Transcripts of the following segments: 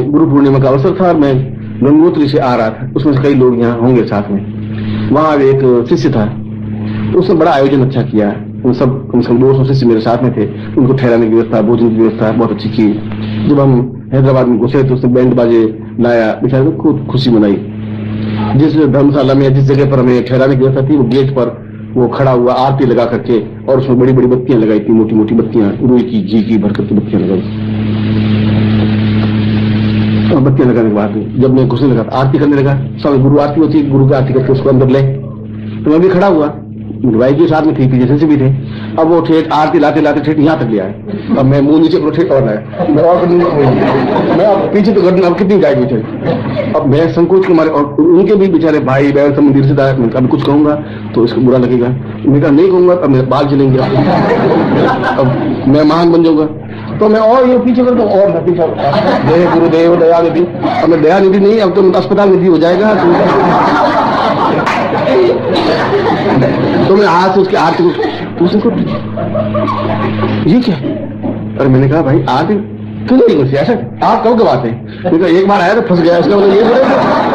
गुरु पूर्णिमा का अवसर था और मैं गंगोत्री से आ रहा था, उसमें से कई लोग यहाँ होंगे साथ में। वहां एक शिष्य था, उसने बड़ा आयोजन अच्छा किया। उन सब कम से कम 200 शिष्य मेरे साथ में थे। उनको ठहराने की व्यवस्था, भोजन की व्यवस्था बहुत अच्छी की। जब हम हैदराबाद में घुसे तो उसने बैंड बाजे लाया, बेचारे को खूब खुशी मनाई। जिस धर्मशाला में जिस जगह पर हमें ठहराने की व्यवस्था थी, वो गेट पर वो खड़ा हुआ आरती लगा करके, और उसमें बड़ी बड़ी बत्तियां लगाई थी, मोटी मोटी बत्तियां, रुई की, घी की भर करके बत्तियां लगाई। और बत्तियां लगाने के बाद जब मैं घुसने लगा, आरती करने लगा, सब गुरु आरती होती है, गुरु की आरती करके उसको अंदर ले, तो मैं भी खड़ा हुआ, भाई के साथ में थी, पीछे से भी थे। अब वो ठेठ आरती लाते लाते ठेठ यहाँ तक ले आए। अब मैं मुंह नीचे ठेठ और लाया, मैं और मैं अब पीछे तो गर्दन अब कितनी जाएगी मुझे। अब मैं संकोच के मारे, और उनके भी बेचारे भाई बहन सब मंदिर से दाया, मैं कभी कुछ कहूंगा तो इसको बुरा लगेगा, मैं कहा नहीं कहूंगा, अब मेरे बाल जलेंगे, अब मैं महान बन जाऊंगा। तो मैं और ये पीछे करता हूँ, और पीछे जय गुरुदेव दया निधि। अब मैं दया निधि नहीं, अब तो अस्पताल निधि हो जाएगा। तो मैं हाथ से उसकी आरती को उसको, ये क्या? अरे मैंने कहा भाई आरती क्यों नहीं घुसी ऐसा, आप कब गवाते हैं? मैं एक बार आया तो फंस गया, इसका मतलब ये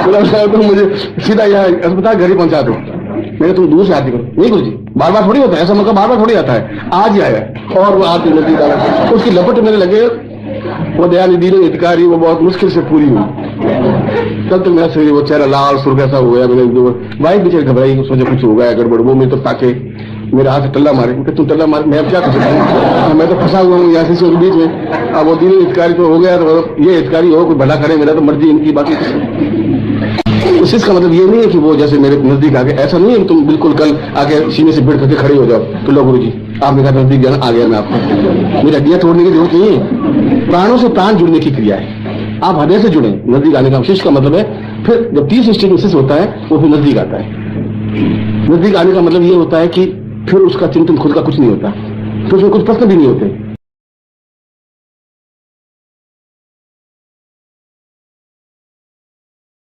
बोला तो मुझे सीधा यहाँ अस्पताल घर ही पहुंचा दो। मैंने तुम दूर से आरती करो, नहीं गुरु जी, बार बार थोड़ी होता है ऐसा, मौका बार बार थोड़ी आता है, आज ही आया। और वो आरती नजदीक डाला, उसकी लपट मेरे लगे, वो दयानिधि ने हितकारी, वो बहुत मुश्किल से पूरी हुई। तब तक मेरा शरीर, वो चेहरा लाल सुर्ख सा हो गया। मैंने वाइफ बेचारी घबराई, उसमें जो कुछ हो गया गड़बड़, वो मेरे तो ताके मेरे हाथ से टल्ला मारे, तुम टल्ला मार, मैं अब क्या कर सकता हूँ, मैं तो फंसा हुआ हूँ यहाँ से बीच में। अब वो दिन हितकारी तो हो गया, तो ये हितकारी हो, कोई भला करे, मेरा तो मर्जी इनकी, बाकी इसका मतलब ये नहीं है कि वो जैसे मेरे नजदीक आ गए, ऐसा नहीं है तुम बिल्कुल कल आके सीने से भिड़ करके खड़े हो जाओ तो लो गुरु जी आपने कहा नजदीक जाना, आ गया मैं आपको। मेरी हड्डियां तोड़ने की जरूरत नहीं है, प्राणों से प्राण जुड़ने की क्रिया है। आप हृदय से जुड़े, नजदीक आने का शिष्य का मतलब है, फिर जब 30 स्टेज में शिष्य होता है वो फिर नजदीक आता है। नजदीक आने का मतलब ये होता है कि फिर उसका चिंतन खुद का कुछ नहीं होता, फिर उसमें कुछ प्रश्न भी नहीं होते,